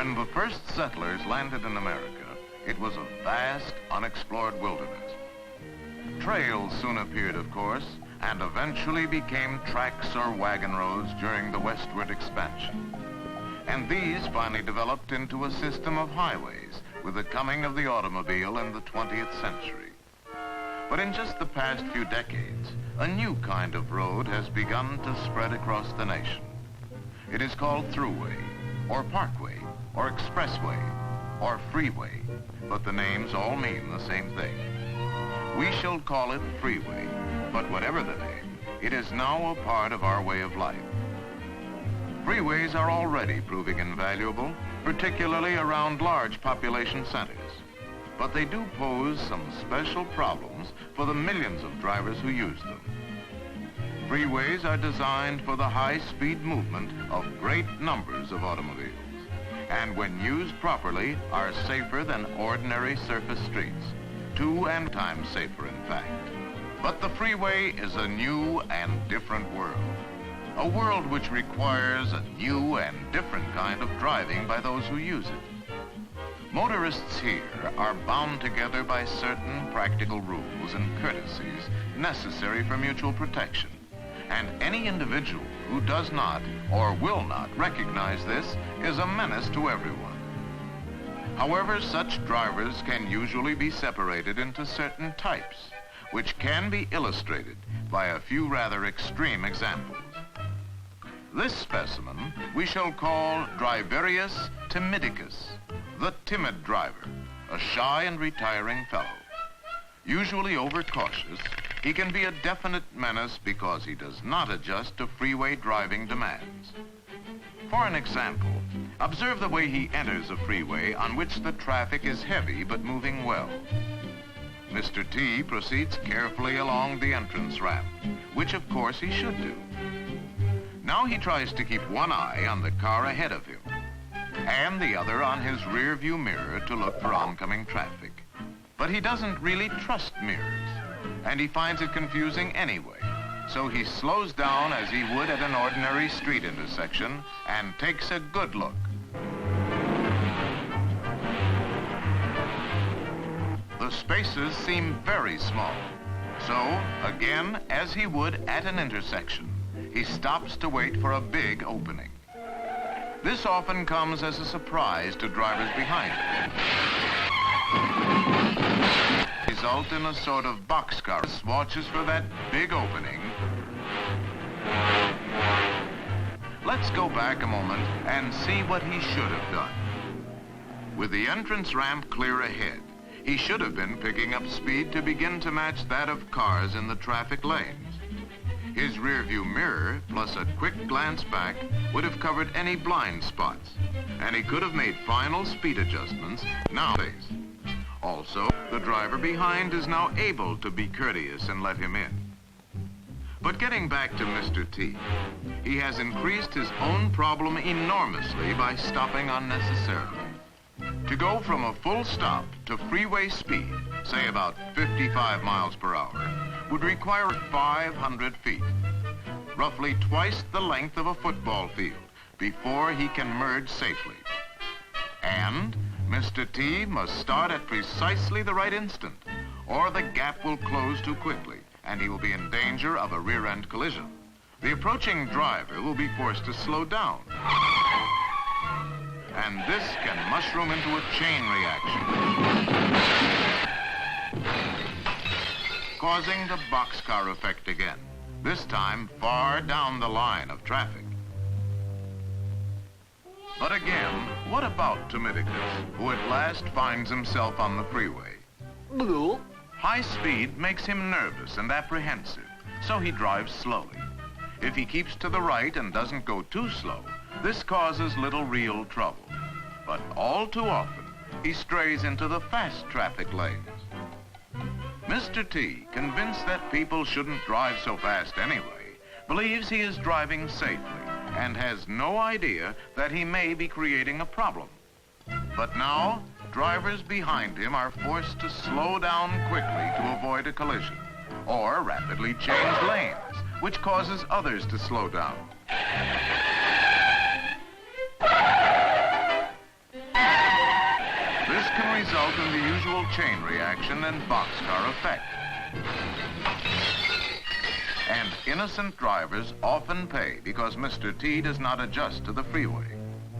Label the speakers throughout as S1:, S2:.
S1: When the first settlers landed in America, it was a vast, unexplored wilderness. Trails soon appeared, of course, and eventually became tracks or wagon roads during the westward expansion. And these finally developed into a system of highways with the coming of the automobile in the 20th century. But in just the past few decades, a new kind of road has begun to spread across the nation. It is called Thruway, or Parkway, or Expressway, or Freeway, but the names all mean the same thing. We shall call it Freeway, but whatever the name, it is now a part of our way of life. Freeways are already proving invaluable, particularly around large population centers. But they do pose some special problems for the millions of drivers who use them. Freeways are designed for the high-speed movement of great numbers of automobiles, and when used properly are safer than ordinary surface streets, 2 times safer in fact. But the freeway is a new and different world. A world which requires a new and different kind of driving by those who use it. Motorists here are bound together by certain practical rules and courtesies necessary for mutual protection. And any individual who does not or will not recognize this is a menace to everyone. However, such drivers can usually be separated into certain types, which can be illustrated by a few rather extreme examples. This specimen we shall call Driverius timidicus, the timid driver, a shy and retiring fellow. Usually overcautious, he can be a definite menace because he does not adjust to freeway driving demands. For an example, observe the way he enters a freeway on which the traffic is heavy but moving well. Mr. T proceeds carefully along the entrance ramp, which of course he should do. Now he tries to keep one eye on the car ahead of him, and the other on his rear view mirror to look for oncoming traffic. But he doesn't really trust mirrors, and he finds it confusing anyway. So he slows down as he would at an ordinary street intersection and takes a good look. The spaces seem very small. So, again, as he would at an intersection, he stops to wait for a big opening. This often comes as a surprise to drivers behind him. Result in a sort of boxcar watches for that big opening. Let's go back a moment and see what he should have done. With the entrance ramp clear ahead, he should have been picking up speed to begin to match that of cars in the traffic lanes. His rearview mirror, plus a quick glance back, would have covered any blind spots, and he could have made final speed adjustments nowadays. Also, the driver behind is now able to be courteous and let him in. But getting back to Mr. T, he has increased his own problem enormously by stopping unnecessarily. To go from a full stop to freeway speed, say about 55 miles per hour, would require 500 feet, roughly twice the length of a football field, before he can merge safely. And Mr. T must start at precisely the right instant, or the gap will close too quickly, and he will be in danger of a rear-end collision. The approaching driver will be forced to slow down. And this can mushroom into a chain reaction, causing the boxcar effect again, this time far down the line of traffic. But again, what about Timidicus, who at last finds himself on the freeway? High speed makes him nervous and apprehensive, so he drives slowly. If he keeps to the right and doesn't go too slow, this causes little real trouble. But all too often, he strays into the fast traffic lanes. Mr. T, convinced that people shouldn't drive so fast anyway, believes he is driving safely and has no idea that he may be creating a problem. But now, drivers behind him are forced to slow down quickly to avoid a collision, or rapidly change lanes, which causes others to slow down. result in the usual chain reaction and boxcar effect. And innocent drivers often pay because Mr. T does not adjust to the freeway.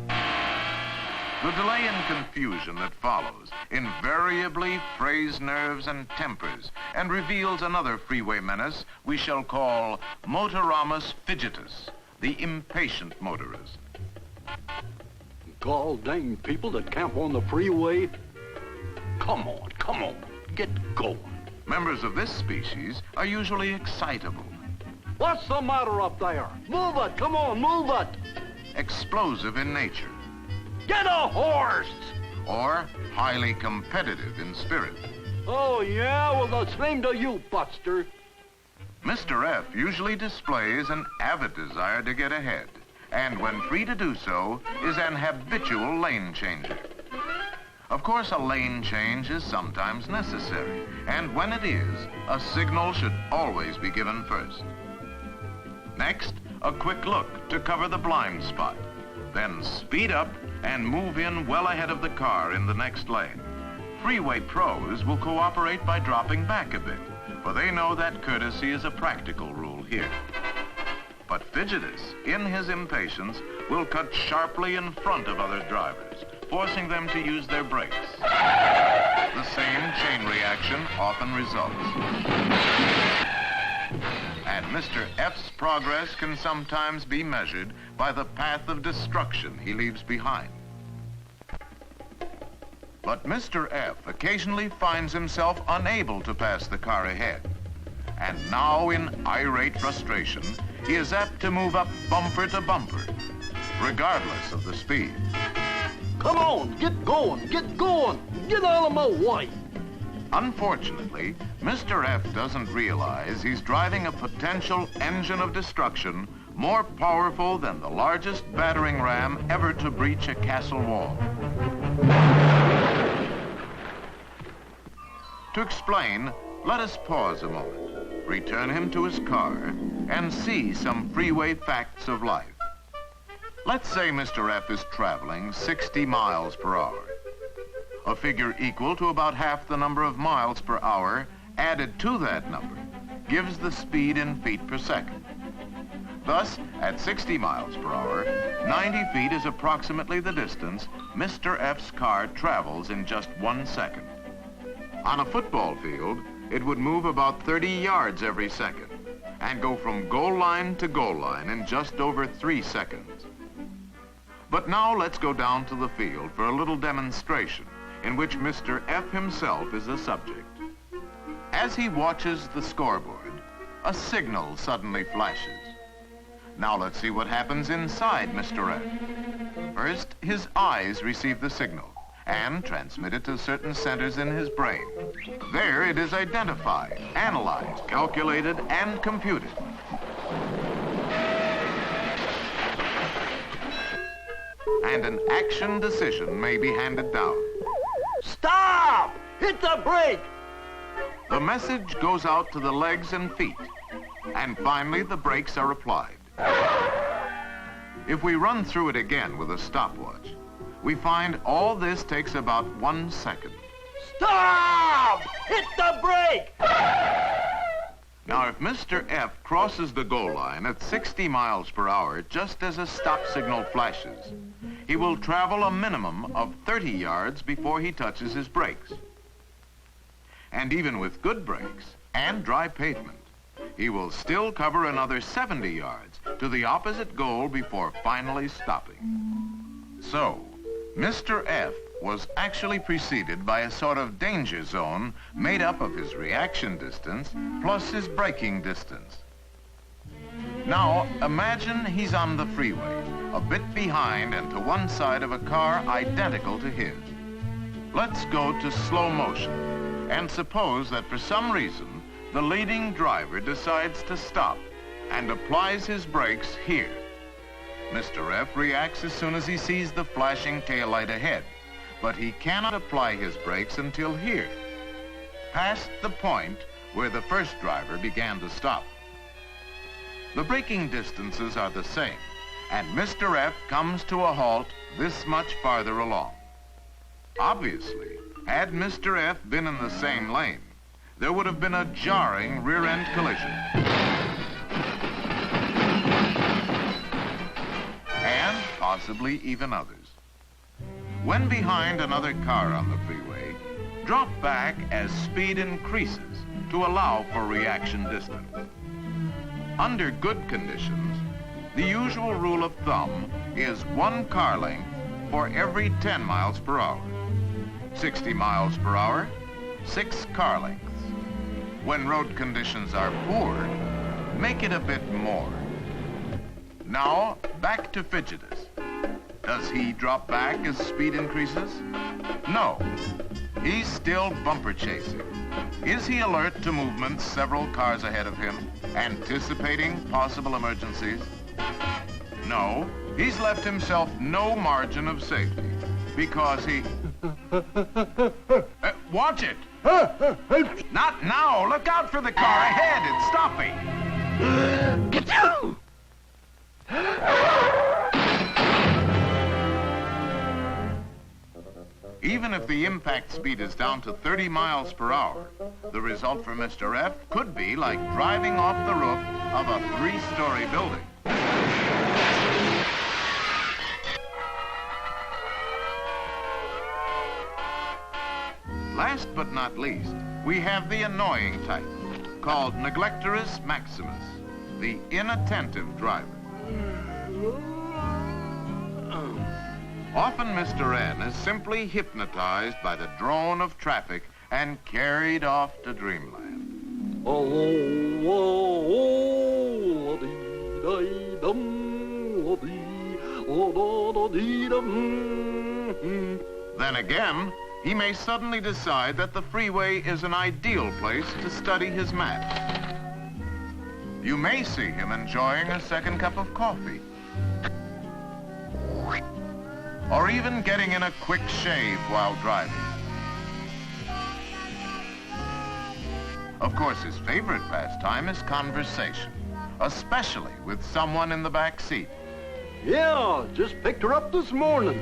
S1: The delay and confusion that follows invariably frays nerves and tempers and reveals another freeway menace we shall call Motoramus fidgetus, the impatient motorist.
S2: Gall dang people that camp on the freeway. Come on, get going.
S1: Members of this species are usually excitable.
S2: What's the matter up there? Move it, come on, move it.
S1: Explosive in nature.
S2: Get a horse!
S1: Or highly competitive in spirit.
S2: Oh, yeah? Well, the same to you, Buster.
S1: Mr. F usually displays an avid desire to get ahead, and when free to do so, is an habitual lane changer. Of course, a lane change is sometimes necessary, and when it is, a signal should always be given first. Next, a quick look to cover the blind spot. Then speed up and move in well ahead of the car in the next lane. Freeway pros will cooperate by dropping back a bit, for they know that courtesy is a practical rule here. But Fidgetus, in his impatience, will cut sharply in front of other drivers, forcing them to use their brakes. The same chain reaction often results. And Mr. F's progress can sometimes be measured by the path of destruction he leaves behind. But Mr. F occasionally finds himself unable to pass the car ahead. And now, in irate frustration, he is apt to move up bumper to bumper, regardless of the speed.
S2: Come on, get going, get out of my way.
S1: Unfortunately, Mr. F doesn't realize he's driving a potential engine of destruction more powerful than the largest battering ram ever to breach a castle wall. To explain, let us pause a moment, return him to his car, and see some freeway facts of life. Let's say Mr. F is traveling 60 miles per hour. A figure equal to about half the number of miles per hour added to that number gives the speed in feet per second. Thus, at 60 miles per hour, 90 feet is approximately the distance Mr. F's car travels in just 1 second. On a football field, it would move about 30 yards every second and go from goal line to goal line in just over 3 seconds. But now let's go down to the field for a little demonstration in which Mr. F himself is the subject. As he watches the scoreboard, a signal suddenly flashes. Now let's see what happens inside Mr. F. First, his eyes receive the signal and transmit it to certain centers in his brain. There it is identified, analyzed, calculated, and computed. And an action decision may be handed down.
S2: Stop! Hit the brake!
S1: The message goes out to the legs and feet, and finally the brakes are applied. If we run through it again with a stopwatch, we find all this takes about 1 second.
S2: Stop! Hit the brake!
S1: Now, if Mr. F crosses the goal line at 60 miles per hour just as a stop signal flashes, he will travel a minimum of 30 yards before he touches his brakes. And even with good brakes and dry pavement, he will still cover another 70 yards to the opposite goal before finally stopping. So, Mr. F was actually preceded by a sort of danger zone made up of his reaction distance plus his braking distance. Now, imagine he's on the freeway, a bit behind and to one side of a car identical to his. Let's go to slow motion and suppose that for some reason the leading driver decides to stop and applies his brakes here. Mr. F reacts as soon as he sees the flashing taillight ahead, but he cannot apply his brakes until here, past the point where the first driver began to stop. The braking distances are the same, and Mr. F comes to a halt this much farther along. Obviously, Had Mr. F been in the same lane, there would have been a jarring rear-end collision. And possibly even others. When behind another car on the freeway, drop back as speed increases to allow for reaction distance. Under good conditions, the usual rule of thumb is 1 car length for every 10 miles per hour. 60 miles per hour, 6 car lengths. When road conditions are poor, make it a bit more. Now, back to Fidgetus. Does he drop back as speed increases? No. He's still bumper chasing. Is he alert to movements several cars ahead of him, anticipating possible emergencies? No. He's left himself no margin of safety because he... watch it! Not now! Look out for the car ahead! It's stopping!
S2: Get down!
S1: Even if the impact speed is down to 30 miles per hour, the result for Mr. F could be like driving off the roof of a 3-story building. Last but not least, we have the annoying type, called Neglectorus Maximus, the inattentive driver. Often Mr. N is simply hypnotized by the drone of traffic and carried off to dreamland. Then again, he may suddenly decide that the freeway is an ideal place to study his maps. You may see him enjoying a second cup of coffee, or even getting in a quick shave while driving. Of course, his favorite pastime is conversation, especially with someone in the back seat.
S2: Yeah, just picked her up this morning.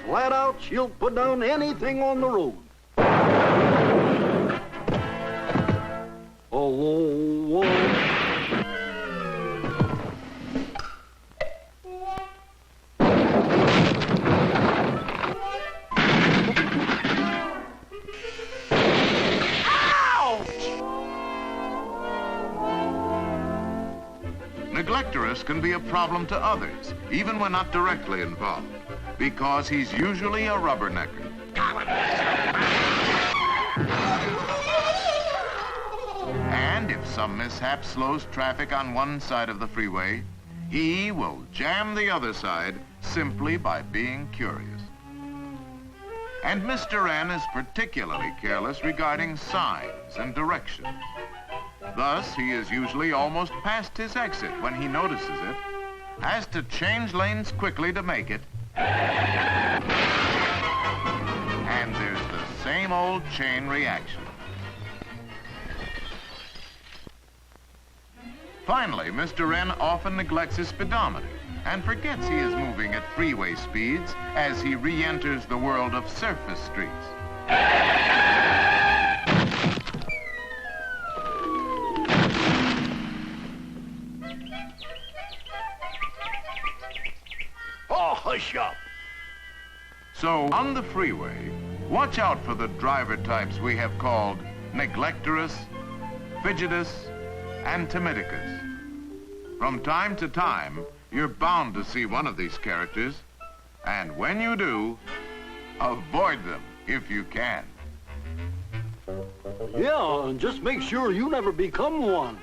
S2: Flat out, she'll put down anything on the road.
S1: Neglectorus can be a problem to others, even when not directly involved, because he's usually a rubbernecker. And if some mishap slows traffic on one side of the freeway, he will jam the other side simply by being curious. And Mr. N is particularly careless regarding signs and directions. Thus, he is usually almost past his exit when he notices it, has to change lanes quickly to make it, and there's the same old chain reaction. Finally, Mr. N often neglects his speedometer and forgets he is moving at freeway speeds as he re-enters the world of surface streets.
S2: Hush up.
S1: So, on the freeway, watch out for the driver types we have called Neglectorus, Fidgetus, and Timidicus. From time to time, you're bound to see one of these characters, and when you do, avoid them if you can.
S2: Yeah, and just make sure you never become one.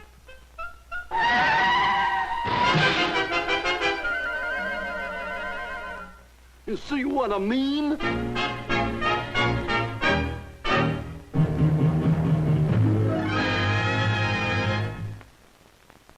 S2: You see what I mean?